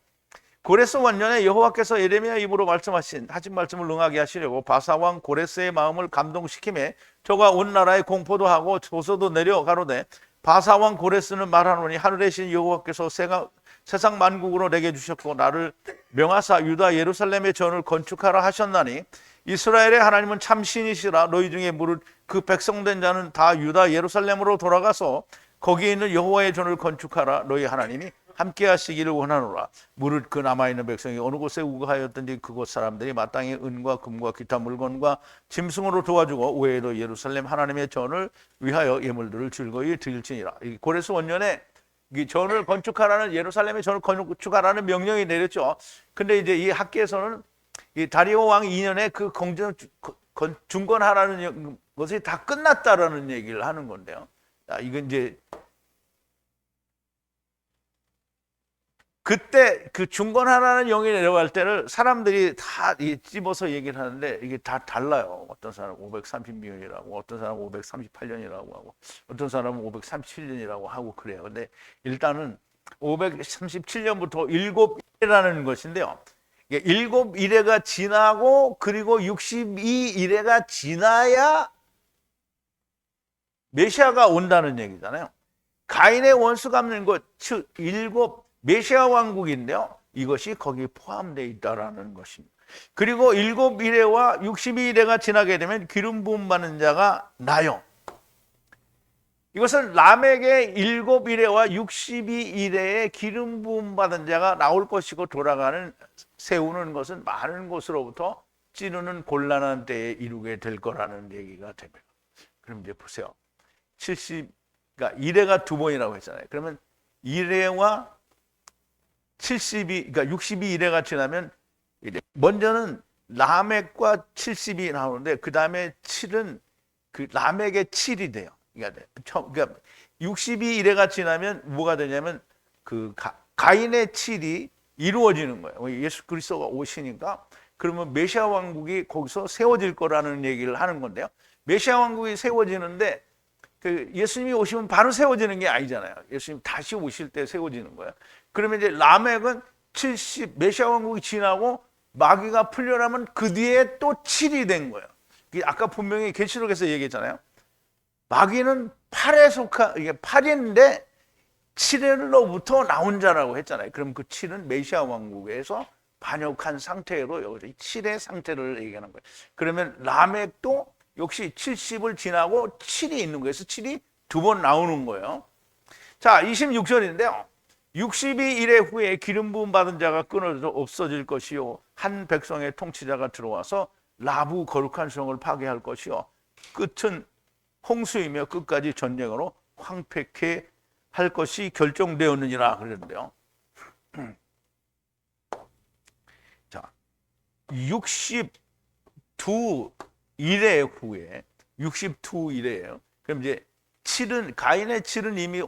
고레스 원년에 여호와께서 예레미야 입으로 하신 말씀을 응하게 하시려고 바사왕 고레스의 마음을 감동시키매 저가 온 나라에 공포도 하고 조서도 내려 가로되 바사왕 고레스는 말하노니 하늘의 신 여호와께서 세상 만국으로 내게 주셨고 나를 명하사 유다 예루살렘의 전을 건축하라 하셨나니 이스라엘의 하나님은 참 신이시라. 너희 중에 무릇 그 백성된 자는 다 유다 예루살렘으로 돌아가서 거기에 있는 여호와의 전을 건축하라. 너희 하나님이 함께 하시기를 원하노라. 무릇 그 남아있는 백성이 어느 곳에 우거하였든지 그곳 사람들이 마땅히 은과 금과 기타 물건과 짐승으로 도와주고 외에도 예루살렘 하나님의 전을 위하여 예물들을 즐거이 드릴지니라. 고레스 원년에 이 전을 건축하라는, 예루살렘의 전을 건축하라는 명령이 내렸죠. 근데 이제 이 학계에서는 이 다리오 왕 2년에 그 중건하라는 것이 다 끝났다라는 얘기를 하는 건데요. 이건 이제 그때 그 중건하라는 영이 내려갈 때를 사람들이 다 찝어서 얘기를 하는데 이게 다 달라요. 어떤 사람은 530년이라고, 어떤 사람은 538년이라고 하고, 어떤 사람은 537년이라고 하고 그래요. 근데 일단은 537년부터 7일이라는 것인데요. 7일에가 지나고 그리고 62일에가 지나야 메시아가 온다는 얘기잖아요. 가인의 원수 갚는 것, 즉 7 메시아 왕국인데요. 이것이 거기에 포함되어 있다라는 것입니다. 그리고 7일에와 62일에가 지나게 되면 기름 부음 받는 자가 나요. 이것은 라멕의 7일에와 62일에 기름 부음 받은 자가 나올 것이고 세우는 것은 많은 곳으로부터 찌르는 곤란한 때에 이루게 될 거라는 얘기가 됩니다. 그럼 이제 보세요. 그러니까 1회가 두 번이라고 했잖아요. 그러면 1회와 72, 그러니까 62일회가 지나면 먼저는 라멕과 70이 나오는데 그 다음에 7은 그 라멕의 7이 돼요. 그러니까 62일회가 지나면 뭐가 되냐면 그 가인의 7이 이루어지는 거예요. 예수 그리스도가 오시니까 그러면 메시아 왕국이 거기서 세워질 거라는 얘기를 하는 건데요. 메시아 왕국이 세워지는데 그 예수님이 오시면 바로 세워지는 게 아니잖아요. 예수님 다시 오실 때 세워지는 거예요. 그러면 이제 라멕은 메시아 왕국이 지나고 마귀가 풀려나면 그 뒤에 또 7이 된 거예요. 아까 분명히 계시록에서 얘기했잖아요. 마귀는 8에 이게 8인데 7일로부터 나온 자라고 했잖아요. 그럼 그 7은 메시아 왕국에서 반역한 상태로 여기서 7의 상태를 얘기하는 거예요. 그러면 라멕도 역시 70을 지나고 7이 있는 거예요. 그래서 7이 두 번 나오는 거예요. 자, 26절인데요. 62일의 후에 기름 부음 받은 자가 끊어져 없어질 것이요 한 백성의 통치자가 들어와서 라부 거룩한 성을 파괴할 것이요 끝은 홍수이며 끝까지 전쟁으로 황폐케 할 것이 결정되었느니라 그랬는데요. 자, 62일의 후에 62일이에요. 그럼 이제 7은 가인의 7은 이미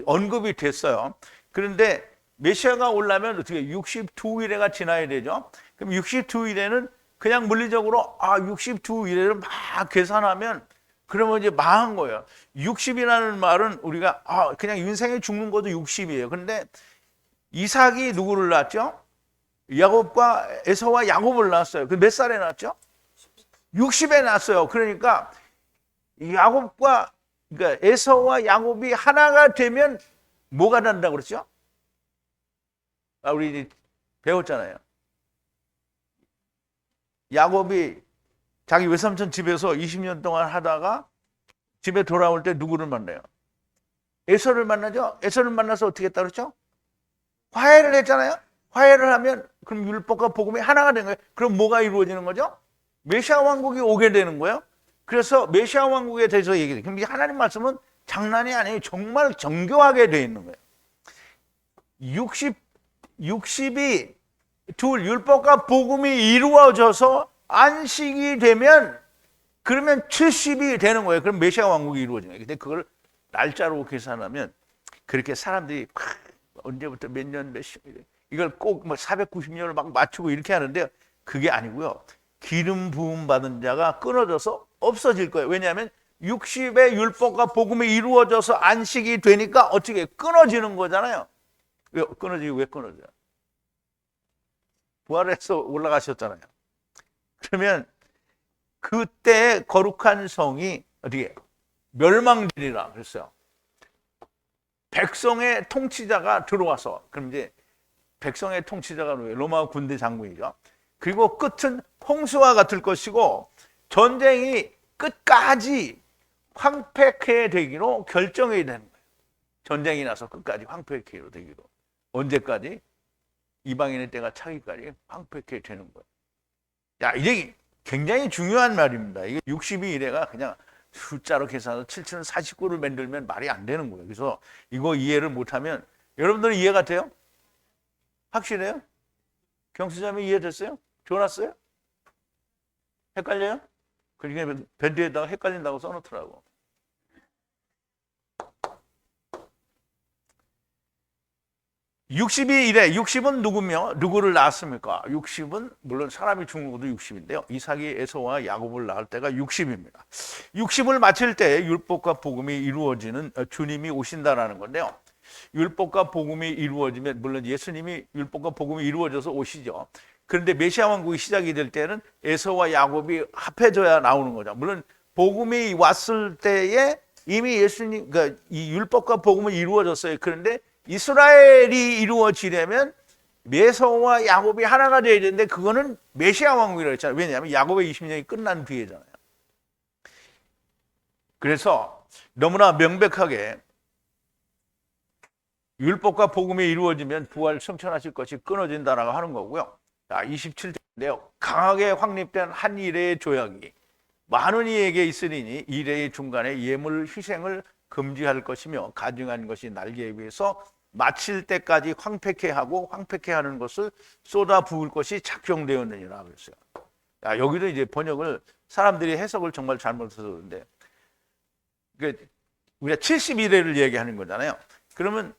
언급이 됐어요. 그런데 메시아가 오려면 어떻게 62일에가 지나야 되죠. 그럼 62일에는 그냥 물리적으로 62일에를 막 계산하면 그러면 이제 망한 거예요. 60이라는 말은 우리가 그냥 인생에 죽는 것도 60이에요. 그런데 이삭이 누구를 낳았죠? 야곱과 에서와 야곱을 낳았어요. 그 몇 살에 낳았죠? 60에 낳았어요. 그러니까 야곱과 그러니까 에서와 야곱이 하나가 되면 뭐가 난다고 그랬죠? 우리 이제 배웠잖아요. 야곱이 자기 외삼촌 집에서 20년 동안 하다가 집에 돌아올 때 누구를 만나요? 에서를 만나죠? 에서를 만나서 어떻게 했다 그랬죠? 화해를 했잖아요? 화해를 하면 그럼 율법과 복음이 하나가 된 거예요. 그럼 뭐가 이루어지는 거죠? 메시아 왕국이 오게 되는 거예요. 그래서 메시아 왕국에 대해서 얘기해요. 그럼 하나님 말씀은 장난이 아니에요. 정말 정교하게 되어 있는 거예요. 60이 둘 율법과 복음이 이루어져서 안식이 되면 그러면 70이 되는 거예요. 그럼 메시아 왕국이 이루어지는 거예요. 근데 그걸 날짜로 계산하면 그렇게 사람들이 언제부터 몇 년 몇십 이걸 꼭 뭐 490년을 막 맞추고 이렇게 하는데 그게 아니고요. 기름 부음 받은 자가 끊어져서 없어질 거예요. 왜냐하면 60의 율법과 복음이 이루어져서 안식이 되니까 어떻게 끊어지는 거잖아요. 왜 끊어져요? 부활해서 올라가셨잖아요. 그러면 그때 거룩한 성이 어떻게 멸망되리라 그랬어요. 백성의 통치자가 들어와서 그럼 이제 백성의 통치자가 로마 군대 장군이죠. 그리고 끝은 홍수와 같을 것이고 전쟁이 끝까지 황폐케 되기로 결정이 되는 거예요. 전쟁이 나서 끝까지 황폐케 되기로. 언제까지? 이방인의 때가 차기까지 황폐케 되는 거예요. 야, 이게 굉장히 중요한 말입니다. 이게 62일에가 그냥 숫자로 계산해서 7049를 만들면 말이 안 되는 거예요. 그래서 이거 이해를 못하면 여러분들은 이해가 돼요? 확실해요? 경수자매 이해됐어요? 좋았어요? 헷갈려요? 그러니까 밴드에다가 헷갈린다고 써놓더라고. (62일에) 60은 누구며 누구를 낳았습니까? 60은 물론 사람이 죽는 것도 60인데요. 이삭이 에서와 야곱을 낳을 때가 60입니다. 60을 마칠 때 율법과 복음이 이루어지는 주님이 오신다라는 건데요. 율법과 복음이 이루어지면 물론 예수님이 율법과 복음이 이루어져서 오시죠. 그런데 메시아 왕국이 시작이 될 때는 에서와 야곱이 합해져야 나오는 거죠. 물론 복음이 왔을 때에 이미 예수님 그러니까 이 율법과 복음은 이루어졌어요. 그런데 이스라엘이 이루어지려면 에서와 야곱이 하나가 되어야 되는데 그거는 메시아 왕국이라고 했잖아요. 왜냐하면 야곱의 20년이 끝난 뒤에잖아요. 그래서 너무나 명백하게 율법과 복음이 이루어지면 부활 성천하실 것이 끊어진다라고 하는 거고요. 자, 27절인데요. 강하게 확립된 한 일의 조약이 많은 이에게 있으리니 일의 중간에 예물 희생을 금지할 것이며 가증한 것이 날개에 비해서 마칠 때까지 황폐케 하고 황폐케 하는 것을 쏟아 부을 것이 작정되었느니라 그랬어요. 야, 여기도 이제 번역을 사람들이 해석을 정말 잘못해서 그런데 우리가 71회를 얘기하는 거잖아요. 그러면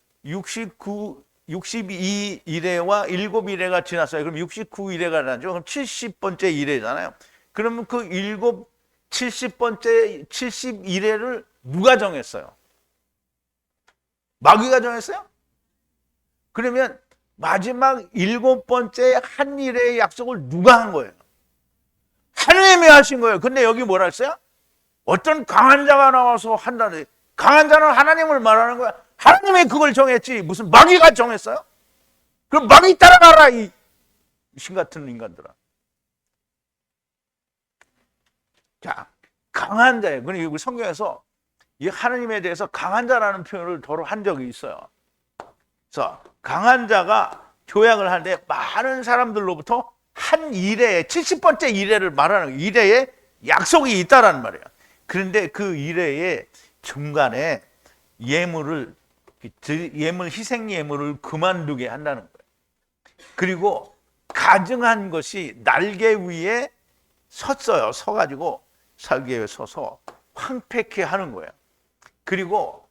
62일에와 7일에가 지났어요. 그럼 69일에가 나죠. 그럼 70번째 일회잖아요. 그러면 그 70번째 71회를 누가 정했어요? 마귀가 정했어요? 그러면 마지막 7번째 한 일의 약속을 누가 한 거예요? 하나님이 하신 거예요. 근데 여기 뭐라 했어요? 어떤 강한 자가 나와서 한다는 강한 자는 하나님을 말하는 거야. 하나님이 그걸 정했지 무슨 마귀가 정했어요? 그럼 마귀 따라가라 이 신 같은 인간들아. 자, 강한 자예요. 그러니까 우리 성경에서 이 하나님에 대해서 강한 자라는 표현을 더러 한 적이 있어요. 그래서 강한 자가 조약을 하는데 많은 사람들로부터 한 일회에 70번째 일회를 말하는 일회에 약속이 있다라는 말이에요. 그런데 그 일회의 중간에 예물 희생 예물을 그만두게 한다는 거예요. 그리고 가증한 것이 날개 위에 섰어요. 서가지고 날개 위에 서서 황폐케 하는 거예요. 그리고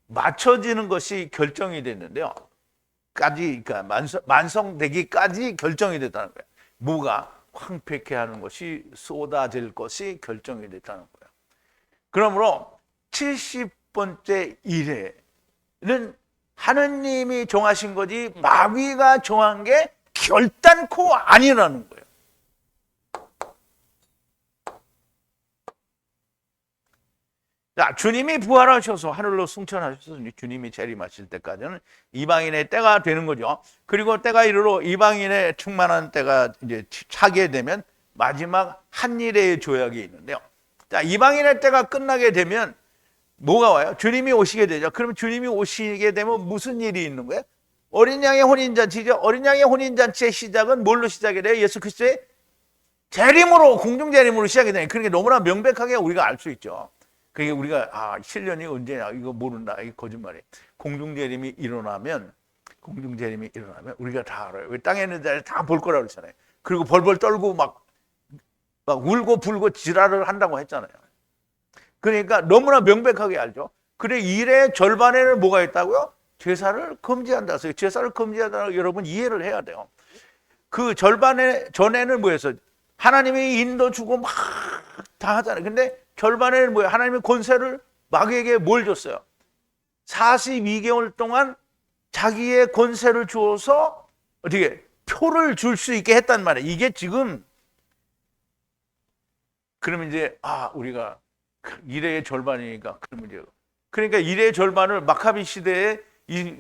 맞춰지는 것이 결정이 됐는데요. 그러니까 완성되기까지 결정이 됐다는 거예요. 뭐가 황폐케 하는 것이 쏟아질 것이 결정이 됐다는 거예요. 그러므로 70번째 일회는 하느님이 정하신 거지 마귀가 정한 게 결단코 아니라는 거예요. 자, 주님이 부활하셔서 하늘로 승천하셔서 주님이 재림하실 때까지는 이방인의 때가 되는 거죠. 그리고 때가 이르러 이방인의 충만한 때가 이제 차게 되면 마지막 한일의 조약이 있는데요. 자, 이방인의 때가 끝나게 되면 뭐가 와요? 주님이 오시게 되죠. 그러면 주님이 오시게 되면 무슨 일이 있는 거예요? 어린 양의 혼인잔치죠. 어린 양의 혼인잔치의 시작은 뭘로 시작이 돼요? 예수 그리스도의 재림으로, 공중 재림으로 시작이 되요. 그러니까 너무나 명백하게 우리가 알 수 있죠. 그게 우리가 실련이 언제냐 이거 모른다, 이거 거짓말이에요. 공중 재림이 일어나면 우리가 다 알아요. 왜 땅에 있는 자를 다 볼 거라고 그랬잖아요. 그리고 벌벌 떨고 막 울고 불고 지랄을 한다고 했잖아요. 그러니까 너무나 명백하게 알죠. 그래, 일의 절반에는 뭐가 있다고요? 제사를 금지한다. 제사를 금지한다고 여러분 이해를 해야 돼요. 그 절반에 전에는 뭐였어요? 하나님이 인도 주고 막 다 하잖아요. 근데 절반에는 뭐예요? 하나님이 권세를 마귀에게 뭘 줬어요? 42개월 동안 자기의 권세를 주어서 어떻게 표를 줄 수 있게 했단 말이에요. 이게 지금 그러면 이제 우리가 일의 절반이니까 그러니까 일의 절반을 마카비 시대에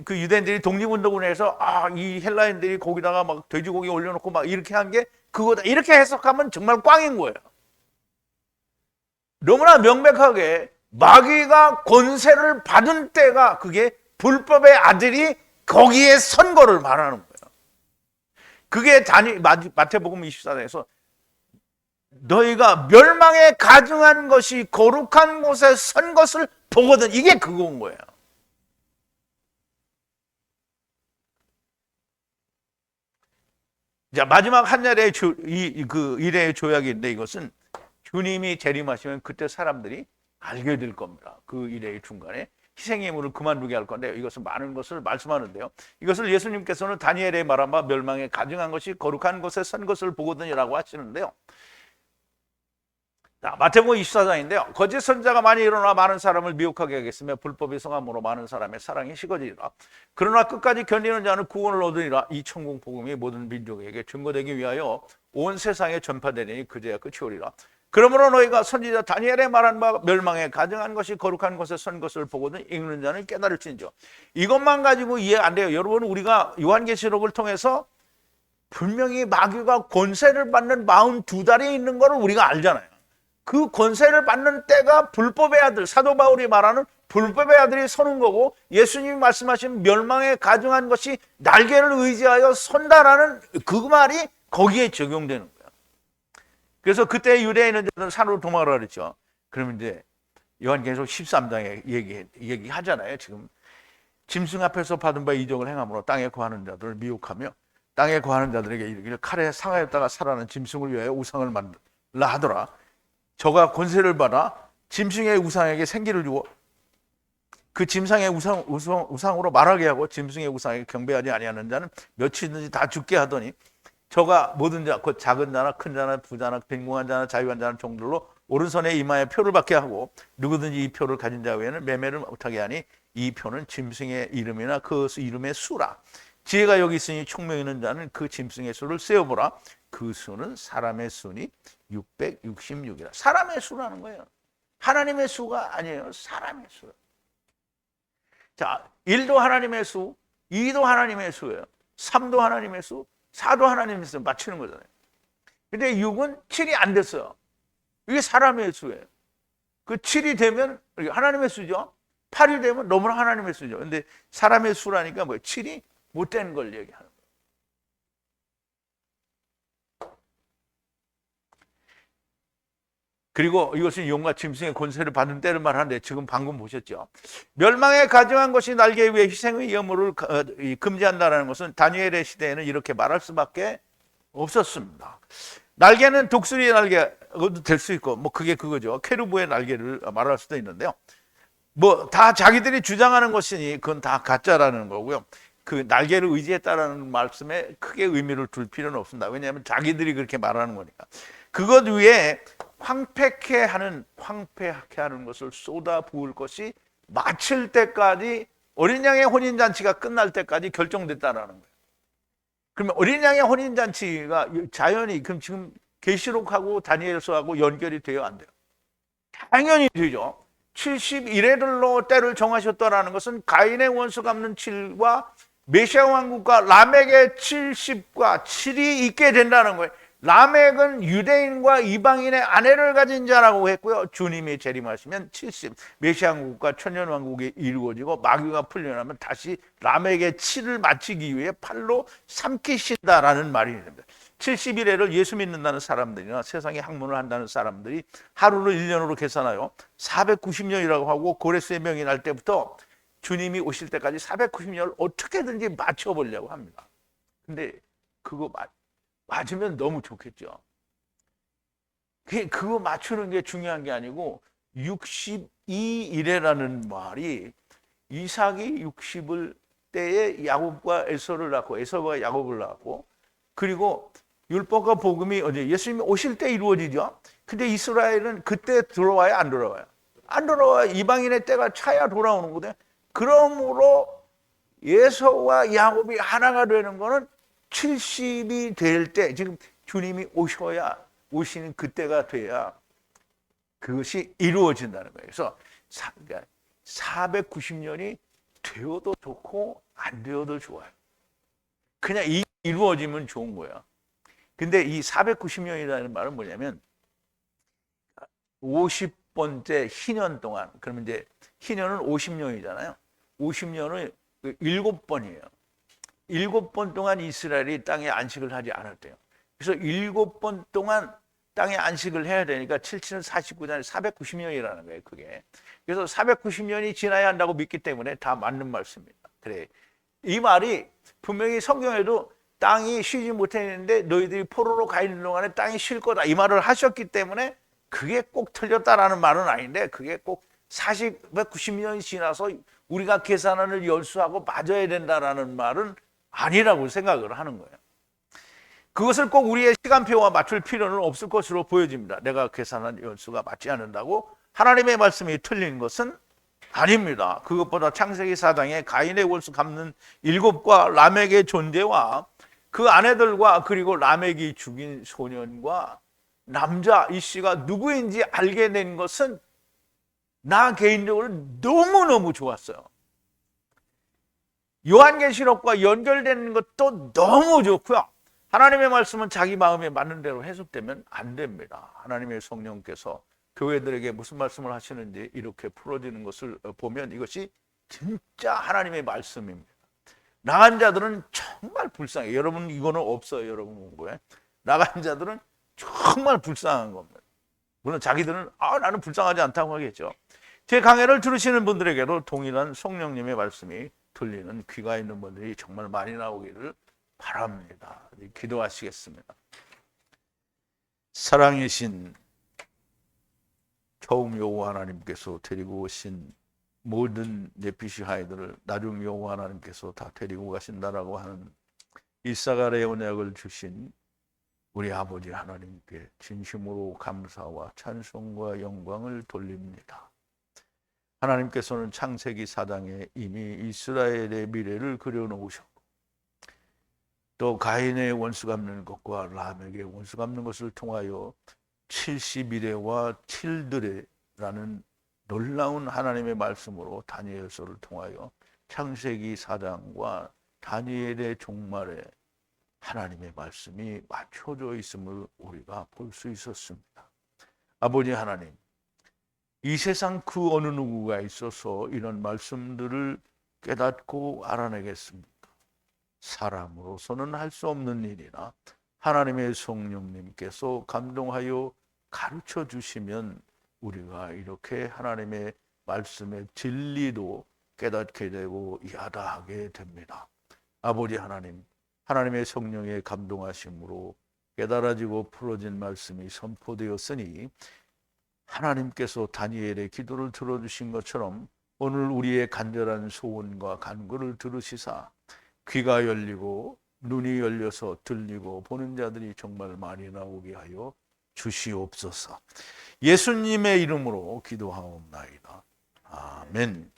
그 유대인들이 독립운동을 해서 이 헬라인들이 거기다가 막 돼지고기 올려놓고 막 이렇게 한 게 그거다, 이렇게 해석하면 정말 꽝인 거예요. 너무나 명백하게 마귀가 권세를 받은 때가 그게 불법의 아들이 거기에 선 거를 말하는 거예요. 그게 마태복음 24장에서 너희가 멸망에 가증한 것이 거룩한 곳에 선 것을 보거든, 이게 그건 거예요. 자, 마지막 한 날의 그 일의 조약인데, 이것은 주님이 재림하시면 그때 사람들이 알게 될 겁니다. 그 일의 중간에 희생의 예물을 그만두게 할 건데요. 이것은 많은 것을 말씀하는데요. 이것을 예수님께서는 다니엘의 말한 바 멸망에 가증한 것이 거룩한 곳에 선 것을 보거든이라고 하시는데요. 자, 마태복음 24장인데요. 거짓 선자가 많이 일어나 많은 사람을 미혹하게 하겠으며 불법이 성함으로 많은 사람의 사랑이 식어지리라. 그러나 끝까지 견디는 자는 구원을 얻으리라. 이 천국 복음이 모든 민족에게 증거되기 위하여 온 세상에 전파되니 그제야 끝이 오리라. 그러므로 너희가 선지자 다니엘의 말한 바 멸망에 가증한 것이 거룩한 곳에 선 것을 보거든 읽는 자는 깨달을지니라. 이것만 가지고 이해 안 돼요. 여러분, 우리가 요한계시록을 통해서 분명히 마귀가 권세를 받는 42달이 있는 걸 우리가 알잖아요. 그 권세를 받는 때가 불법의 아들, 사도 바울이 말하는 불법의 아들이 서는 거고, 예수님이 말씀하신 멸망에 가증한 것이 날개를 의지하여 선다라는 그 말이 거기에 적용되는 거예요. 그래서 그때 유대에 있는 자들은 산으로 도망가라 그랬죠. 그러면 이제 요한계시록 13장에 얘기하잖아요. 지금 짐승 앞에서 받은 바 이적을 행함으로 땅에 거하는 자들을 미혹하며 땅에 거하는 자들에게 이르기를 칼에 상하였다가 살아난 짐승을 위하여 우상을 만들라 하더라. 저가 권세를 받아 짐승의 우상에게 생기를 주고 그 짐승의 우상으로 말하게 하고 짐승의 우상에게 경배하지 아니하는 자는 며칠든지 다 죽게 하더니 저가 모든 자, 곧 작은 자나 큰 자나 부자나 빈궁한 자나 자유한 자나 종들로 오른손에 이마에 표를 받게 하고 누구든지 이 표를 가진 자 외에는 매매를 못하게 하니 이 표는 짐승의 이름이나 그 이름의 수라. 지혜가 여기 있으니 총명 있는 자는 그 짐승의 수를 세어보라. 그 수는 사람의 수니 666이라. 사람의 수라는 거예요. 하나님의 수가 아니에요. 사람의 수. 자, 1도 하나님의 수, 2도 하나님의 수예요. 3도 하나님의 수, 4도 하나님의 수 맞추는 거잖아요. 근데 6은 7이 안 됐어요. 이게 사람의 수예요. 그 7이 되면 하나님의 수죠. 8이 되면 너무나 하나님의 수죠. 근데 사람의 수라니까 뭐 7이 못된 걸 얘기하는 거예요. 그리고 이것은 용과 짐승의 권세를 받은 때를 말하는데 지금 방금 보셨죠. 멸망에 가증한 것이 날개 위에 희생의 예물을 금지한다는 것은 다니엘의 시대에는 이렇게 말할 수밖에 없었습니다. 날개는 독수리의 날개도 될 수 있고 뭐 그게 그거죠. 케루브의 날개를 말할 수도 있는데요. 뭐 다 자기들이 주장하는 것이니 그건 다 가짜라는 거고요. 그 날개를 의지했다라는 말씀에 크게 의미를 둘 필요는 없습니다. 왜냐하면 자기들이 그렇게 말하는 거니까. 그것 위에 황폐케 하는 것을 쏟아 부을 것이 마칠 때까지 어린 양의 혼인 잔치가 끝날 때까지 결정됐다라는 거예요. 그러면 어린 양의 혼인 잔치가 자연히 그럼 지금 계시록하고 다니엘서하고 연결이 돼요, 안 돼요? 당연히 되죠. 71회들로 때를 정하셨다라는 것은 가인의 원수 갚는 7과 메시아 왕국과 라멕의 70과 7이 있게 된다는 거예요. 라멕은 유대인과 이방인의 아내를 가진 자라고 했고요. 주님이 재림하시면 70, 메시아 왕국과 천년 왕국이 이루어지고 마귀가 풀려나면 다시 라멕의 7을 마치기 위해 팔로 삼키신다라는 말이 됩니다. 71회를 예수 믿는다는 사람들이나 세상에 학문을 한다는 사람들이 하루를 1년으로 계산하여 490년이라고 하고 고레스의 명이 날 때부터 주님이 오실 때까지 490년을 어떻게든지 맞춰보려고 합니다. 근데 그거 맞으면 너무 좋겠죠. 그거 맞추는 게 중요한 게 아니고 62일에라는 말이 이삭이 60을 때에 야곱과 에서를 낳고 에서가 야곱을 낳고 그리고 율법과 복음이 예수님이 오실 때 이루어지죠. 근데 이스라엘은 그때 들어와요, 안 들어와요? 안 들어와요. 이방인의 때가 차야 돌아오는 거거든요. 그러므로 에서와 야곱이 하나가 되는 거는 70이 될 때, 지금 주님이 오시는 그때가 돼야 그것이 이루어진다는 거예요. 그래서 490년이 되어도 좋고 안 되어도 좋아요. 그냥 이루어지면 좋은 거예요. 근데 이 490년이라는 말은 뭐냐면 50번째 희년 동안, 그러면 이제 희년은 50년이잖아요. 50년을 7번이에요. 7번 동안 이스라엘이 땅에 안식을 하지 않았대요. 그래서 7번 동안 땅에 안식을 해야 되니까 77은 49잖아요. 490년이라는 거예요, 그게. 그래서 490년이 지나야 한다고 믿기 때문에 다 맞는 말씀입니다. 그래. 이 말이 분명히 성경에도 땅이 쉬지 못했는데 너희들이 포로로 가 있는 동안에 땅이 쉴 거다 이 말을 하셨기 때문에 그게 꼭 틀렸다라는 말은 아닌데 그게 꼭 490년이 지나서 우리가 계산을 열수하고 맞아야 된다라는 말은 아니라고 생각을 하는 거예요. 그것을 꼭 우리의 시간표와 맞출 필요는 없을 것으로 보여집니다. 내가 계산한 연수가 맞지 않는다고 하나님의 말씀이 틀린 것은 아닙니다. 그것보다 창세기 4장에 가인의 원수 갚는 7과 라멕의 존재와 그 아내들과 그리고 라멕이 죽인 소년과 남자 이 씨가 누구인지 알게 된 것은 나 개인적으로 너무너무 좋았어요. 요한계시록과 연결되는 것도 너무 좋고요. 하나님의 말씀은 자기 마음에 맞는 대로 해석되면 안 됩니다. 하나님의 성령께서 교회들에게 무슨 말씀을 하시는지 이렇게 풀어지는 것을 보면 이것이 진짜 하나님의 말씀입니다. 나간 자들은 정말 불쌍해요. 여러분 이거는 없어요. 여러분 공부에. 나간 자들은 정말 불쌍한 겁니다. 물론 자기들은 나는 불쌍하지 않다고 하겠죠. 제 강해를 들으시는 분들에게도 동일한 성령님의 말씀이 들리는 귀가 있는 분들이 정말 많이 나오기를 바랍니다. 기도하시겠습니다. 사랑이신 처음 여호와 하나님께서 데리고 오신 모든 네피시 아이들을 나중 여호와 하나님께서 다 데리고 가신다라고 하는 이사갈의 언약을 주신 우리 아버지 하나님께 진심으로 감사와 찬송과 영광을 돌립니다. 하나님께서는 창세기 4장에 이미 이스라엘의 미래를 그려놓으셨고 또 가인의 원수 갚는 것과 라멕의 원수 갚는 것을 통하여 71회와 7들이라는 놀라운 하나님의 말씀으로 다니엘서를 통하여 창세기 4장과 다니엘의 종말에 하나님의 말씀이 맞춰져 있음을 우리가 볼 수 있었습니다. 아버지 하나님, 이 세상 그 어느 누구가 있어서 이런 말씀들을 깨닫고 알아내겠습니까? 사람으로서는 할 수 없는 일이나 하나님의 성령님께서 감동하여 가르쳐 주시면 우리가 이렇게 하나님의 말씀의 진리도 깨닫게 되고 야다하게 됩니다. 아버지 하나님, 하나님의 성령의 감동하심으로 깨달아지고 풀어진 말씀이 선포되었으니 하나님께서 다니엘의 기도를 들어주신 것처럼 오늘 우리의 간절한 소원과 간구를 들으시사 귀가 열리고 눈이 열려서 들리고 보는 자들이 정말 많이 나오게 하여 주시옵소서. 예수님의 이름으로 기도하옵나이다. 아멘.